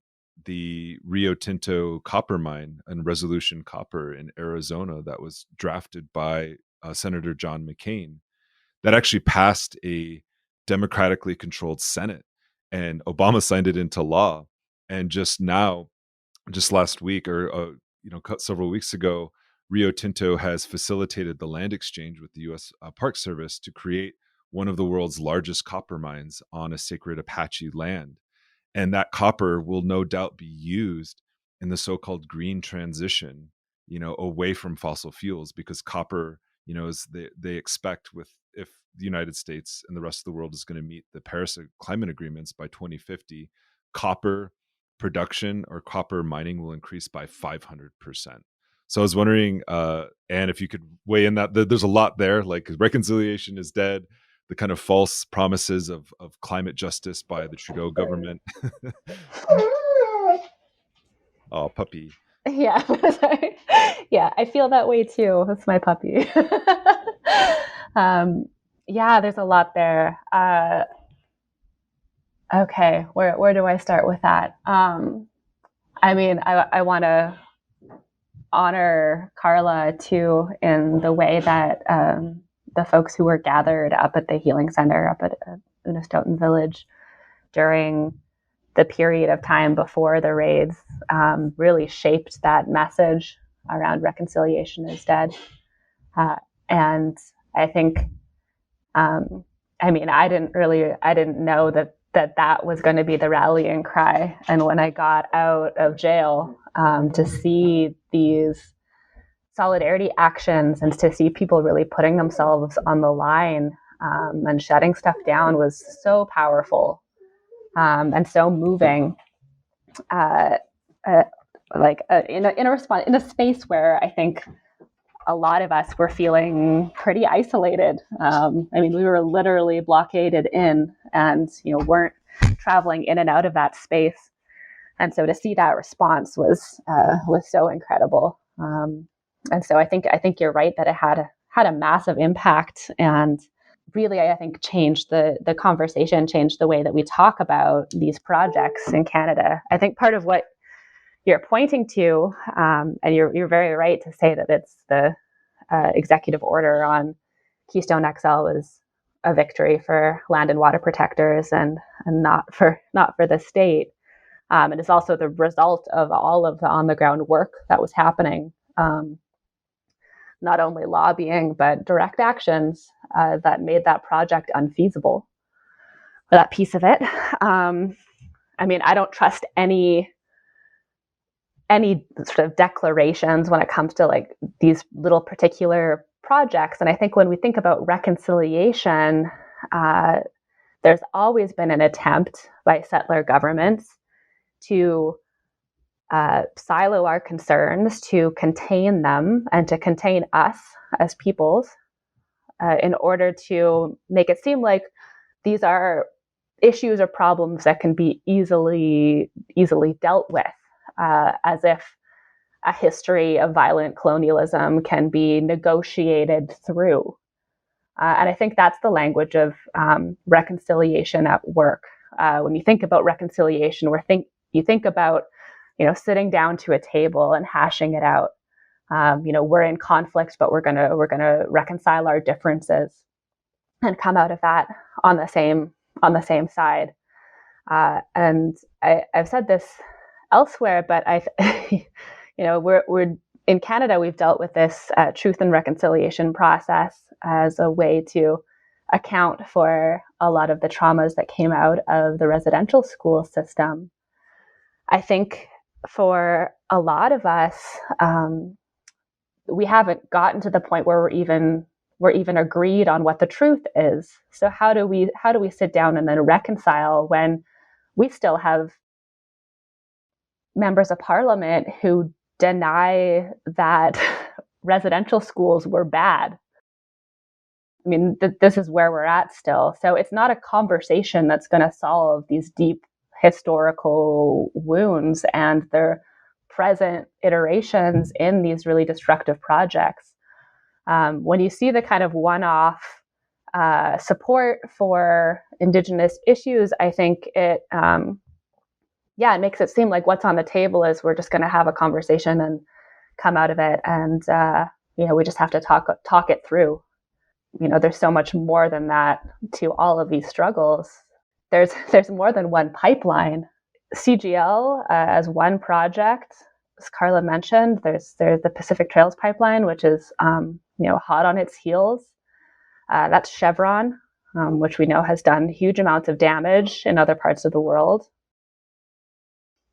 the Rio Tinto copper mine and Resolution Copper in Arizona that was drafted by Senator John McCain, that actually passed a democratically controlled Senate, and Obama signed it into law. And just last week, or several weeks ago, Rio Tinto has facilitated the land exchange with the U.S. Park Service to create one of the world's largest copper mines on a sacred Apache land. And that copper will no doubt be used in the so-called green transition, away from fossil fuels, because copper, is they expect, with if the United States and the rest of the world is going to meet the Paris climate agreements by 2050, copper production or copper mining will increase by 500%. So I was wondering, Anne, if you could weigh in that. There's a lot there, reconciliation is dead, the kind of false promises of climate justice by the Trudeau government. Oh, puppy. Yeah. Yeah, I feel that way too. That's my puppy. Yeah, there's a lot there. Okay, where do I start with that? I mean, I want to honor Karla too, in the way that the folks who were gathered up at the healing center up at Unist'ot'en village during the period of time before the raids really shaped that message around reconciliation is dead. And I think, I mean, I didn't know that was going to be the rallying cry. And when I got out of jail, to see these solidarity actions and to see people really putting themselves on the line and shutting stuff down was so powerful and so moving. In a space where I think a lot of us were feeling pretty isolated. I mean, we were literally blockaded in, and weren't traveling in and out of that space. And so to see that response was so incredible. And so I think you're right that it had a massive impact, and really, I think, changed the conversation, changed the way that we talk about these projects in Canada. I think part of what you're pointing to, and you're very right to say that it's the executive order on Keystone XL was a victory for land and water protectors and not for the state. And it's also the result of all of the on the ground work that was happening. Not only lobbying, but direct actions that made that project unfeasible. That piece of it. I mean, I don't trust any sort of declarations when it comes to like these little particular projects. And I think when we think about reconciliation, there's always been an attempt by settler governments to silo our concerns, to contain them, and to contain us as peoples in order to make it seem like these are issues or problems that can be easily dealt with, as if a history of violent colonialism can be negotiated through. And I think that's the language of reconciliation at work. When you think about reconciliation, you think about sitting down to a table and hashing it out. We're in conflict, but we're gonna reconcile our differences and come out of that on the same side. And I've said this elsewhere, but we're in Canada. We've dealt with this truth and reconciliation process as a way to account for a lot of the traumas that came out of the residential school system. I think for a lot of us, we haven't gotten to the point where we're even agreed on what the truth is. So how do we sit down and then reconcile when we still have members of parliament who deny that residential schools were bad? I mean, this is where we're at still. So it's not a conversation that's going to solve these deep historical wounds and their present iterations in these really destructive projects. When you see the kind of one-off support for Indigenous issues, I think it makes it seem like what's on the table is we're just going to have a conversation and come out of it, and we just have to talk it through. There's so much more than that to all of these struggles. There's more than one pipeline. CGL as one project, as Karla mentioned, there's the Pacific Trails pipeline, which is hot on its heels. That's Chevron, which we know has done huge amounts of damage in other parts of the world.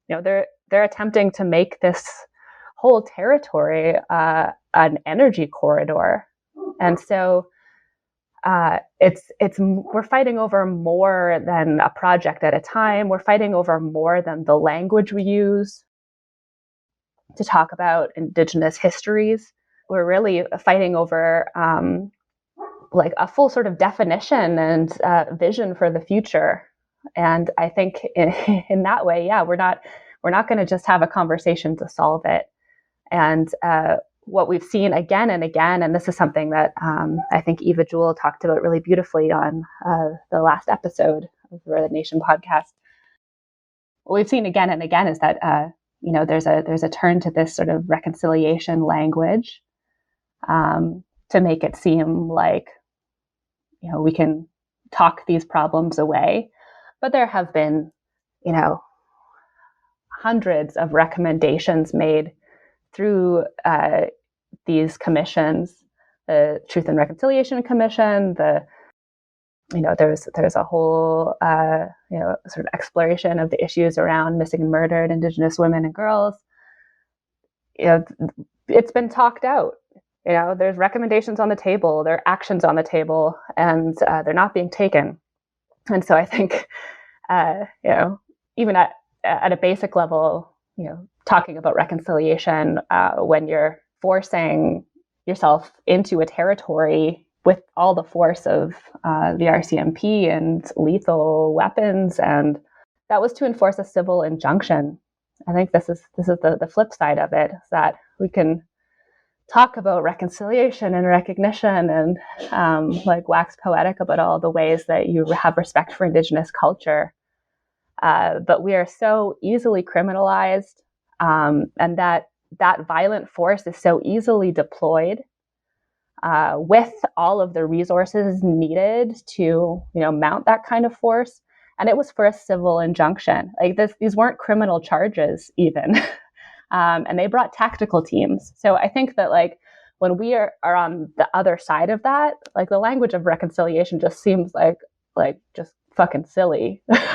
They're attempting to make this whole territory an energy corridor, and so we're fighting over more than a project at a time. We're fighting over more than the language we use to talk about Indigenous histories. We're really fighting over like a full sort of definition and vision for the future. And I think in that way, we're not going to just have a conversation to solve it. And what we've seen again and again, and this is something that I think Eva Jewell talked about really beautifully on the last episode of the Red Nation podcast. What we've seen again and again is that there's a turn to this sort of reconciliation language to make it seem like we can talk these problems away. But there have been hundreds of recommendations made through these commissions, the Truth and Reconciliation Commission, there's a whole sort of exploration of the issues around missing and murdered Indigenous women and girls. It's been talked out. There's recommendations on the table, there are actions on the table, and they're not being taken. And so I think, even at a basic level, talking about reconciliation when you're forcing yourself into a territory with all the force of the RCMP and lethal weapons, and that was to enforce a civil injunction. I think this is the flip side of it, is that we can talk about reconciliation and recognition and wax poetic about all the ways that you have respect for Indigenous culture. But we are so easily criminalized, and that violent force is so easily deployed with all of the resources needed to, mount that kind of force. And it was for a civil injunction. Like these weren't criminal charges even. And they brought tactical teams. So I think that when we are on the other side of that, the language of reconciliation just seems like just fucking silly. What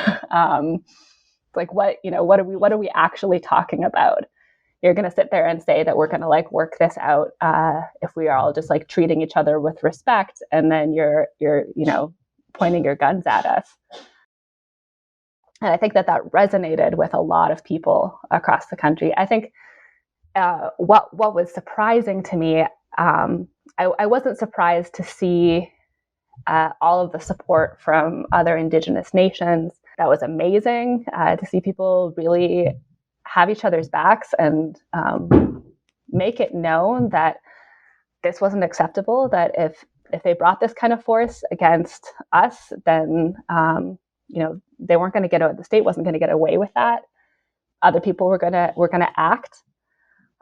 are we actually talking about? You're going to sit there and say that we're going to work this out if we are all just treating each other with respect, and then you're pointing your guns at us. And I think that resonated with a lot of people across the country. I think what was surprising to me, I wasn't surprised to see all of the support from other Indigenous nations. That was amazing to see people really have each other's backs and make it known that this wasn't acceptable, that if they brought this kind of force against us, then they weren't going to the state wasn't going to get away with that. Other people were going to act.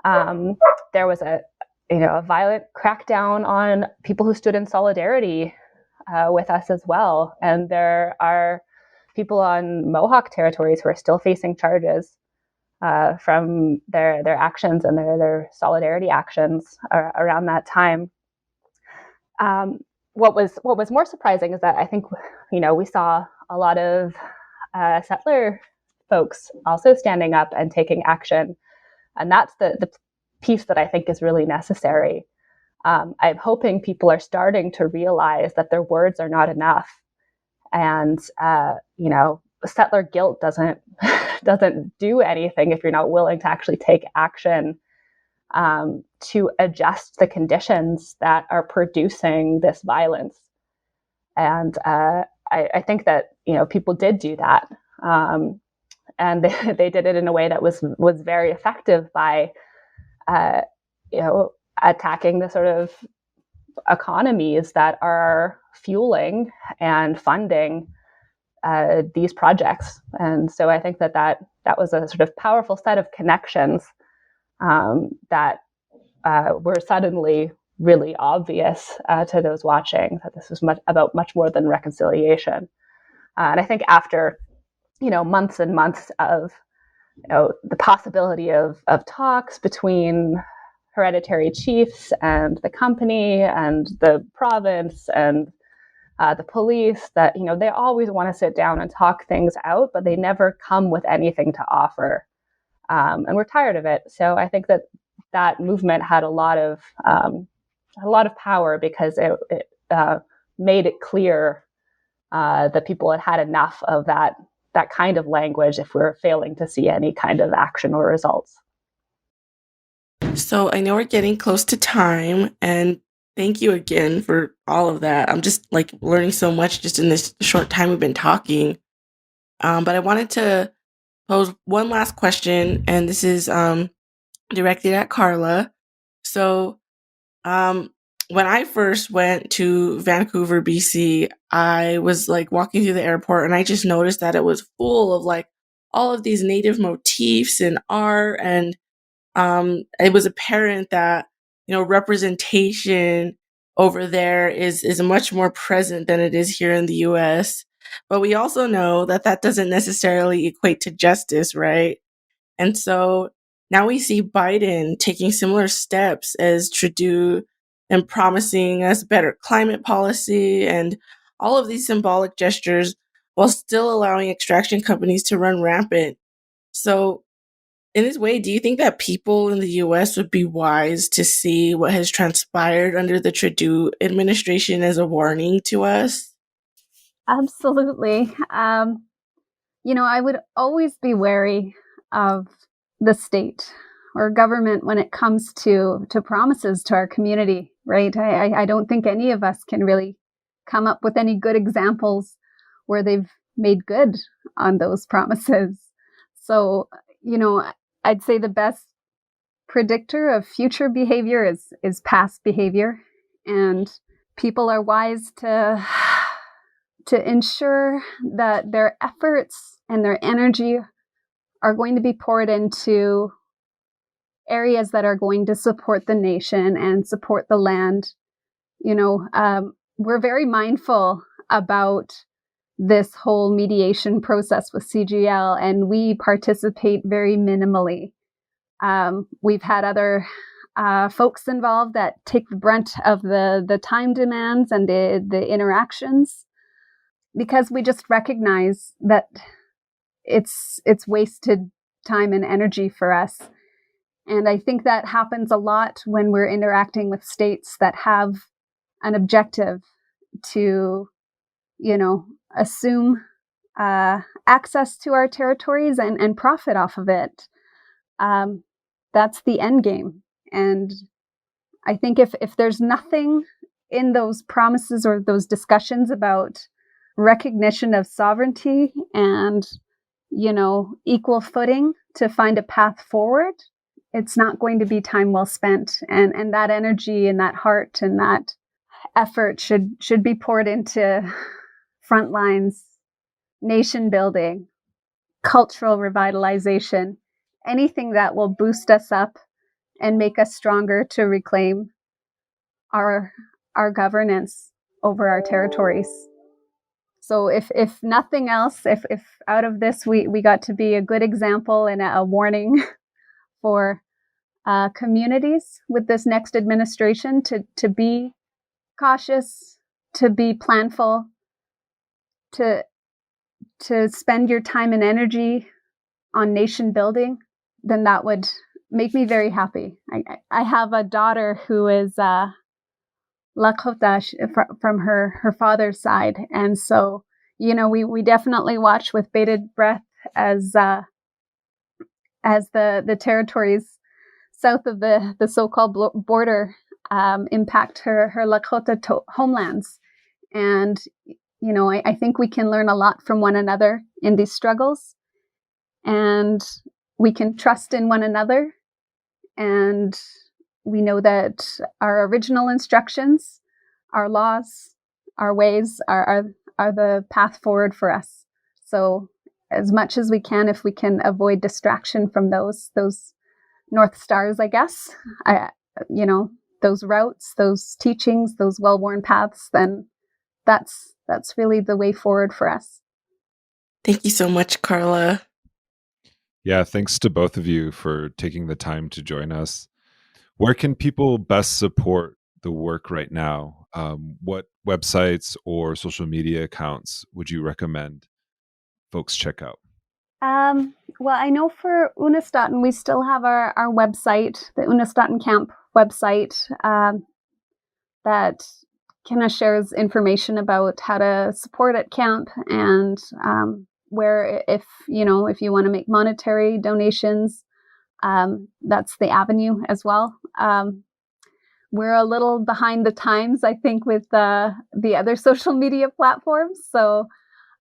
There was a violent crackdown on people who stood in solidarity with us as well. And there are people on Mohawk territories who are still facing charges from their actions and their solidarity actions around that time. What was more surprising is that I think we saw a lot of settler folks also standing up and taking action, and that's the piece that I think is really necessary. I'm hoping people are starting to realize that their words are not enough, and settler guilt doesn't do anything if you're not willing to actually take action to adjust the conditions that are producing this violence. And I think that people did do that, and they did it in a way that was very effective by attacking the sort of economies that are fueling and funding these projects. And so I think that was a sort of powerful set of connections that were suddenly really obvious to those watching, that this was about much more than reconciliation. And I think after months and months of the possibility of talks between hereditary chiefs and the company and the province and the police, that they always want to sit down and talk things out, but they never come with anything to offer, and we're tired of it. So I think that movement had a lot of power, because it made it clear that people had enough of that kind of language if we're failing to see any kind of action or results. So I know we're getting close to time, and thank you again for all of that. I'm just learning so much just in this short time we've been talking. But I wanted to pose one last question, and this is directed at Karla. So when I first went to Vancouver, BC, I was walking through the airport, and I just noticed that it was full of all of these native motifs and art, and it was apparent that representation over there is much more present than it is here in the US. But we also know that doesn't necessarily equate to justice, right? And so now we see Biden taking similar steps as Trudeau and promising us better climate policy and all of these symbolic gestures while still allowing extraction companies to run rampant. So in this way, do you think that people in the US would be wise to see what has transpired under the Trudeau administration as a warning to us? Absolutely. I would always be wary of the state or government when it comes to promises to our community, right? I don't think any of us can really come up with any good examples where they've made good on those promises. So, I'd say the best predictor of future behavior is past behavior, and people are wise to ensure that their efforts and their energy are going to be poured into areas that are going to support the nation and support the land we're very mindful about this whole mediation process with CGL, and we participate very minimally. We've had other folks involved that take the brunt of the time demands and the interactions, because we just recognize that it's wasted time and energy for us. And I think that happens a lot when we're interacting with states that have an objective to, assume access to our territories and profit off of it. That's the end game. And I think if there's nothing in those promises or those discussions about recognition of sovereignty and, equal footing to find a path forward, it's not going to be time well spent. And that energy and that heart and that effort should be poured into front lines, nation building, cultural revitalization, anything that will boost us up and make us stronger to reclaim our governance over our territories. So if nothing else, if out of this we got to be a good example and a warning for communities with this next administration to be cautious, to be planful, to spend your time and energy on nation building, then that would make me very happy. I have a daughter who is Lakota from her father's side, and so we definitely watch with bated breath as the territories south of the so-called border impact her Lakota homelands. And I think we can learn a lot from one another in these struggles, and we can trust in one another. And we know that our original instructions, our laws, our ways are the path forward for us. So as much as we can, if we can avoid distraction from those North Stars, I guess, those routes, those teachings, those well-worn paths, then that's really the way forward for us. Thank you so much, Karla. Yeah, thanks to both of you for taking the time to join us. Where can people best support the work right now? What websites or social media accounts would you recommend folks check out? Well, I know for Unist'ot'en, we still have our website, the Unist'ot'en Camp website, that kind of shares information about how to support at camp and where, if you want to make monetary donations, that's the avenue as well. We're a little behind the times, I think, with the other social media platforms. So,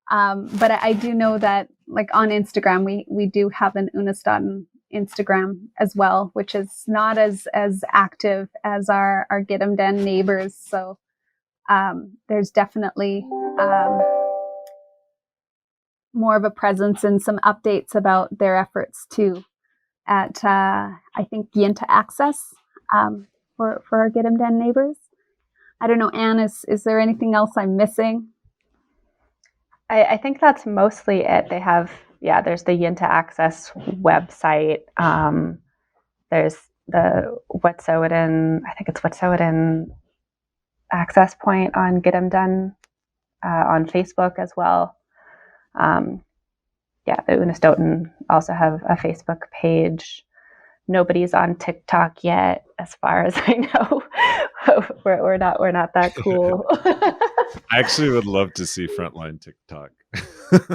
but I do know that, like on Instagram, we do have an Unist'ot'en Instagram as well, which is not as active as our Gid'em Den neighbors. So there's definitely more of a presence and some updates about their efforts too at I think Yinta Access for our Gid'em Den neighbors. I don't know, Anne, is there anything else I'm missing? I think that's mostly it. They have, there's the Yinta Access website. There's the Wet'suwet'en, I think it's Wet'suwet'en Access Point on Gid'em Den on Facebook as well. The Unist'ot'en also have a Facebook page. Nobody's on TikTok yet, as far as I know. we're not that cool. I actually would love to see Frontline TikTok.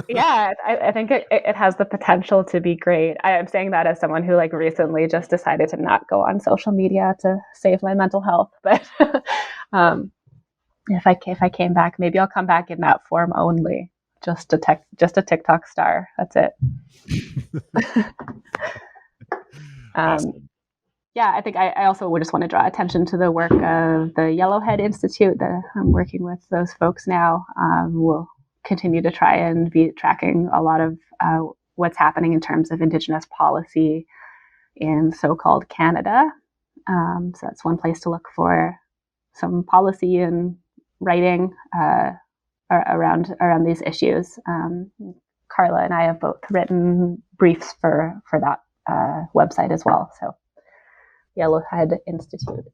Yeah, I think it has the potential to be great. I am saying that as someone who recently just decided to not go on social media to save my mental health. But if I came back, maybe I'll come back in that form only, just a TikTok star. That's it. Awesome. I think I also would just want to draw attention to the work of the Yellowhead Institute that I'm working with those folks now. We'll continue to try and be tracking a lot of what's happening in terms of Indigenous policy in so-called Canada. So that's one place to look for some policy and writing around these issues. Karla and I have both written briefs for that website as well. So Yellowhead Institute.